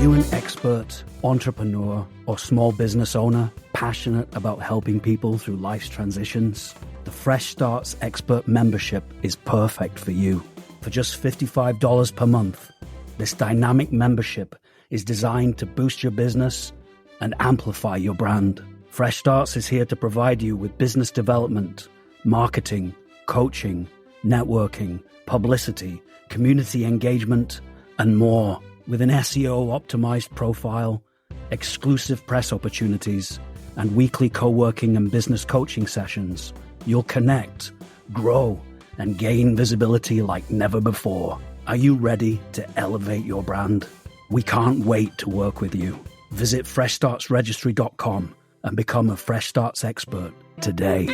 you an expert, entrepreneur, or small business owner passionate about helping people through life's transitions? The Fresh Starts Expert membership is perfect for you. For just $55 per month, this dynamic membership is designed to boost your business and amplify your brand. Fresh Starts is here to provide you with business development, marketing, coaching, networking, publicity, community engagement, and more. With an SEO-optimized profile, exclusive press opportunities, and weekly co-working and business coaching sessions, you'll connect, grow, and gain visibility like never before. Are you ready to elevate your brand? We can't wait to work with you. Visit freshstartsregistry.com and become a Fresh Starts expert today.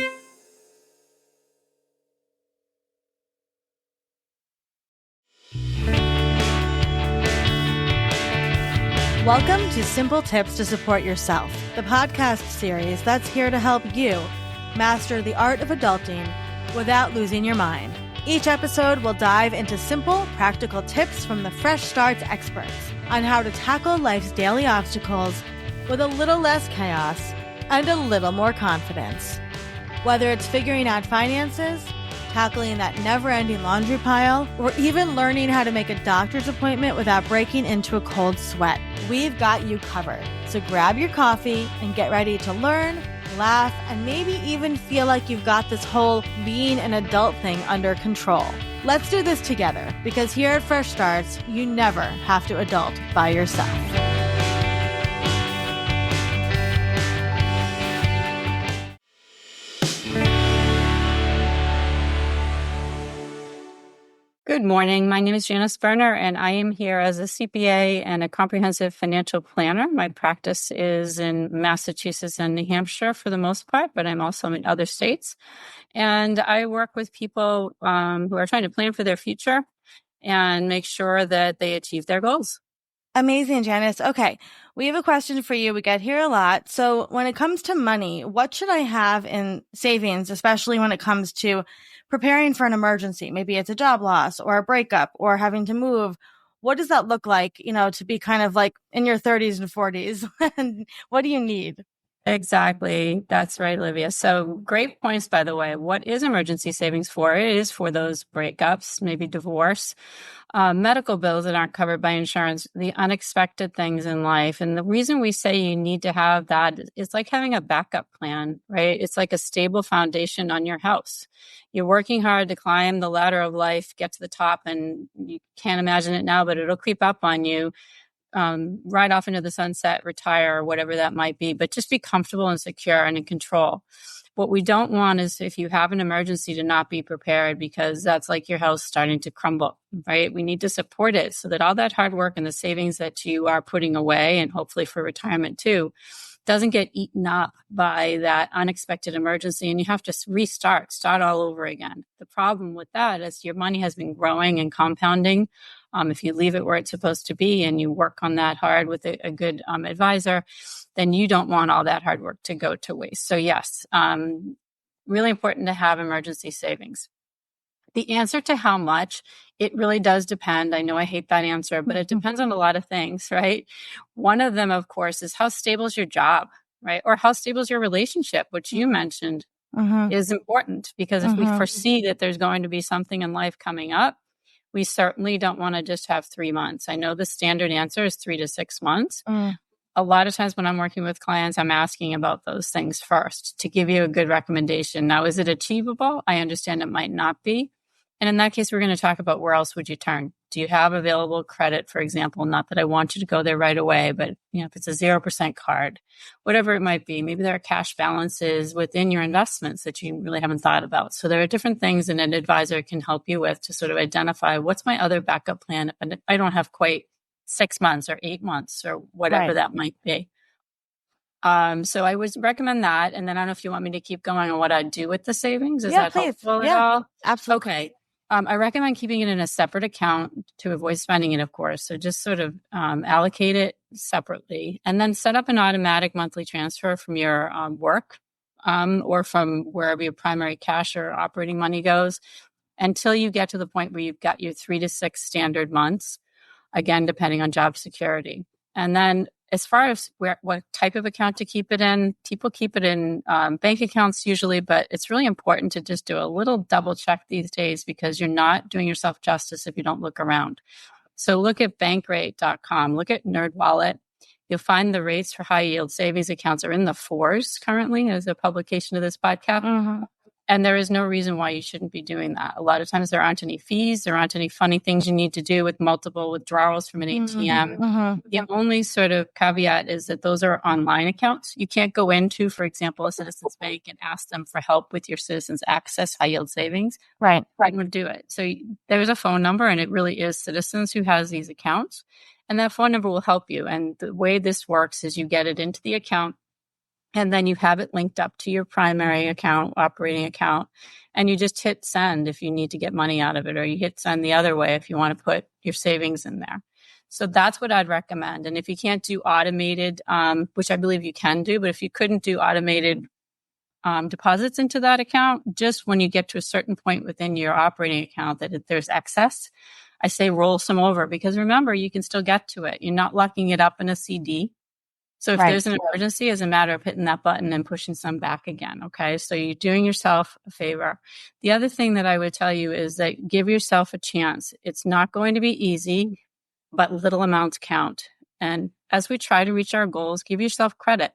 Welcome to Simple Tips to Support Yourself, the podcast series that's here to help you master the art of adulting without losing your mind. Each episode will dive into simple, practical tips from the Fresh Starts experts on how to tackle life's daily obstacles with a little less chaos and a little more confidence. Whether it's figuring out finances, tackling that never-ending laundry pile, or even learning how to make a doctor's appointment without breaking into a cold sweat, we've got you covered. So grab your coffee and get ready to learn, laugh, and maybe even feel like you've got this whole being an adult thing under control. Let's do this together, because here at Fresh Starts, you never have to adult by yourself. Good morning. My name is Janice Berner, and I am here as a CPA and a comprehensive financial planner. My practice is in Massachusetts and New Hampshire for the most part, but I'm also in other states. And I work with people who are trying to plan for their future and make sure that they achieve their goals. Amazing, Janice. Okay, we have a question for you. We get here a lot. So when it comes to money, what should I have in savings, especially when it comes to preparing for an emergency? Maybe it's a job loss or a breakup or having to move. What does that look like, to be kind of like in your 30s and 40s? And what do you need? Exactly. That's right, Olivia. So great points, by the way. What is emergency savings for? It is for those breakups, maybe divorce, medical bills that aren't covered by insurance, the unexpected things in life. And the reason we say you need to have that is like having a backup plan, right? It's like a stable foundation on your house. You're working hard to climb the ladder of life, get to the top, and you can't imagine it now, but it'll creep up on you. Ride off into the sunset, retire, or whatever that might be, but just be comfortable and secure and in control. What we don't want is if you have an emergency to not be prepared, because that's like your house starting to crumble, right? We need to support it so that all that hard work and the savings that you are putting away, and hopefully for retirement too, doesn't get eaten up by that unexpected emergency and you have to start all over again. The problem with that is your money has been growing and compounding. If you leave it where it's supposed to be and you work on that hard with a good advisor, then you don't want all that hard work to go to waste. So yes, really important to have emergency savings. The answer to how much, it really does depend. I know I hate that answer, but it depends on a lot of things, right? One of them, of course, is how stable is your job, right? Or how stable is your relationship, which you mentioned is important, because if we foresee that there's going to be something in life coming up, we certainly don't want to just have 3 months. I know the standard answer is 3 to 6 months. A lot of times when I'm working with clients, I'm asking about those things first to give you a good recommendation. Now, is it achievable? I understand it might not be. And in that case, we're going to talk about where else would you turn? Do you have available credit, for example? Not that I want you to go there right away, but if it's a 0% card, whatever it might be, maybe there are cash balances within your investments that you really haven't thought about. So there are different things that an advisor can help you with to sort of identify what's my other backup plan if I don't have quite 6 months or 8 months or whatever that might be. So I would recommend that. And then I don't know if you want me to keep going on what I do with the savings. Is that helpful at all? Absolutely. Okay. I recommend keeping it in a separate account to avoid spending it, of course. So just sort of allocate it separately and then set up an automatic monthly transfer from your work or from wherever your primary cash or operating money goes until you get to the point where you've got your 3 to 6 standard months, again, depending on job security. And then as far as what type of account to keep it in, people keep it in bank accounts usually, but it's really important to just do a little double check these days because you're not doing yourself justice if you don't look around. So look at bankrate.com, look at NerdWallet. You'll find the rates for high yield savings accounts are in the 4s currently as a publication of this podcast. Mm-hmm. And there is no reason why you shouldn't be doing that. A lot of times there aren't any fees. There aren't any funny things you need to do with multiple withdrawals from an ATM. Mm-hmm. The only sort of caveat is that those are online accounts. You can't go into, for example, a Citizens Bank and ask them for help with your Citizens Access high yield savings. Right. I would do it. So there's a phone number, and it really is Citizens who has these accounts. And that phone number will help you. And the way this works is you get it into the account, and then you have it linked up to your primary account, operating account, and you just hit send if you need to get money out of it, or you hit send the other way if you want to put your savings in there. So that's what I'd recommend. And if you can't do automated, which I believe you can do, but if you couldn't do automated deposits into that account, just when you get to a certain point within your operating account that if there's excess, I say roll some over, because remember, you can still get to it. You're not locking it up in a CD. So if there's an emergency, it's a matter of hitting that button and pushing some back again. Okay. So you're doing yourself a favor. The other thing that I would tell you is that give yourself a chance. It's not going to be easy, but little amounts count. And as we try to reach our goals, give yourself credit.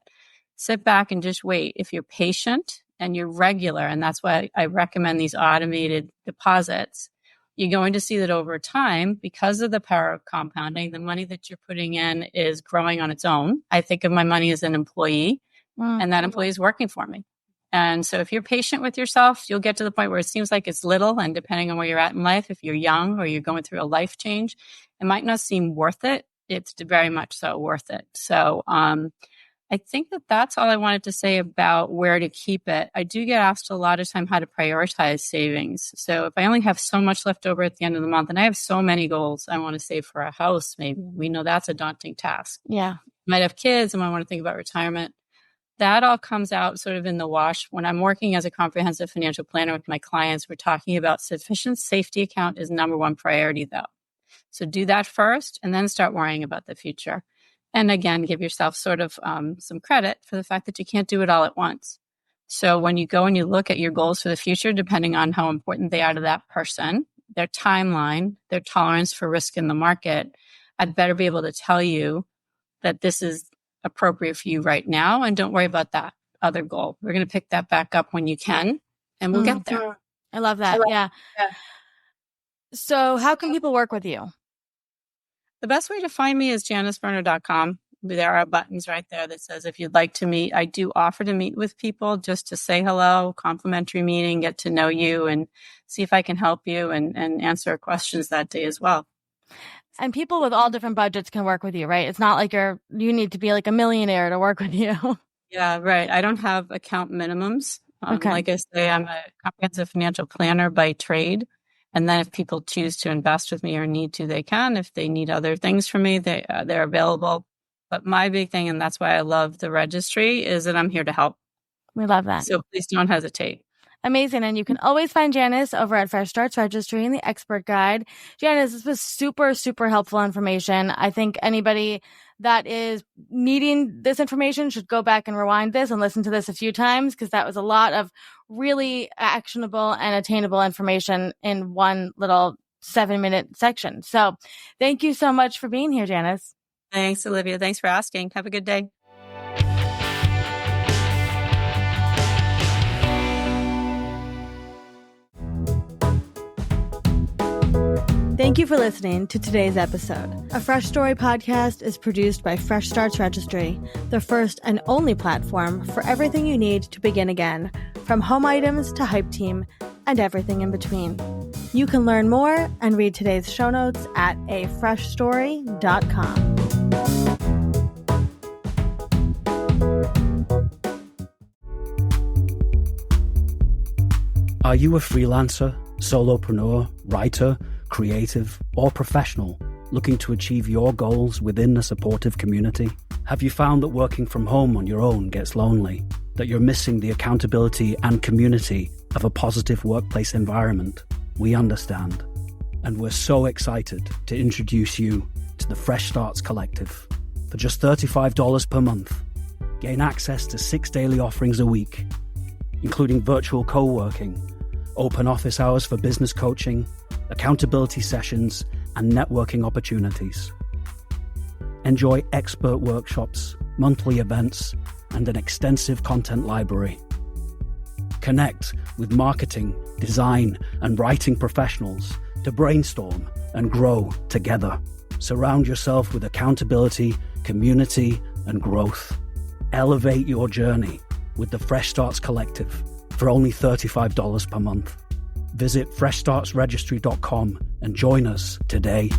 Sit back and just wait. If you're patient and you're regular, and that's why I recommend these automated deposits, you're going to see that over time, because of the power of compounding, the money that you're putting in is growing on its own. I think of my money as an employee, and that employee is working for me. And so if you're patient with yourself, you'll get to the point where it seems like it's little. And depending on where you're at in life, if you're young or you're going through a life change, it might not seem worth it. It's very much so worth it. So I think that that's all I wanted to say about where to keep it. I do get asked a lot of time how to prioritize savings. So if I only have so much left over at the end of the month, and I have so many goals, I want to save for a house, maybe. We know that's a daunting task. Yeah. Might have kids and I want to think about retirement. That all comes out sort of in the wash. When I'm working as a comprehensive financial planner with my clients, we're talking about sufficient safety account is number one priority, though. So do that first and then start worrying about the future. And again, give yourself sort of some credit for the fact that you can't do it all at once. So when you go and you look at your goals for the future, depending on how important they are to that person, their timeline, their tolerance for risk in the market, I'd better be able to tell you that this is appropriate for you right now. And don't worry about that other goal. We're going to pick that back up when you can, and we'll get there. I love that. Yeah. So how can people work with you? The best way to find me is janicesberner.com. There are buttons right there that says if you'd like to meet. I do offer to meet with people just to say hello, complimentary meeting, get to know you, and see if I can help you and answer questions that day as well. And people with all different budgets can work with you, right? It's not like you need to be like a millionaire to work with you. Yeah, right. I don't have account minimums. Okay. Like I say, I'm a comprehensive financial planner by trade. And then if people choose to invest with me or need to, they can. If they need other things from me, they're available. But my big thing, and that's why I love the registry, is that I'm here to help. We love that. So please don't hesitate. Amazing. And you can always find Janice over at Fresh Starts Registry in the Expert Guide. Janice, this was super, super helpful information. I think anybody that is needing this information should go back and rewind this and listen to this a few times, because that was a lot of really actionable and attainable information in one little 7-minute section. So thank you so much for being here, Janice. Thanks, Olivia. Thanks for asking. Have a good day. Thank you for listening to today's episode. A Fresh Story podcast is produced by Fresh Starts Registry, the first and only platform for everything you need to begin again, from home items to Hype Team and everything in between. You can learn more and read today's show notes at afreshstory.com. Are you a freelancer, solopreneur, writer, creative, or professional looking to achieve your goals within a supportive community? Have you found that working from home on your own gets lonely? That you're missing the accountability and community of a positive workplace environment? We understand. And we're so excited to introduce you to the Fresh Starts Collective. For just $35 per month, gain access to 6 daily offerings a week, including virtual co-working, open office hours for business coaching, accountability sessions, and networking opportunities. Enjoy expert workshops, monthly events, and an extensive content library. Connect with marketing, design, and writing professionals to brainstorm and grow together. Surround yourself with accountability, community, and growth. Elevate your journey with the Fresh Starts Collective for only $35 per month. Visit freshstartsregistry.com and join us today.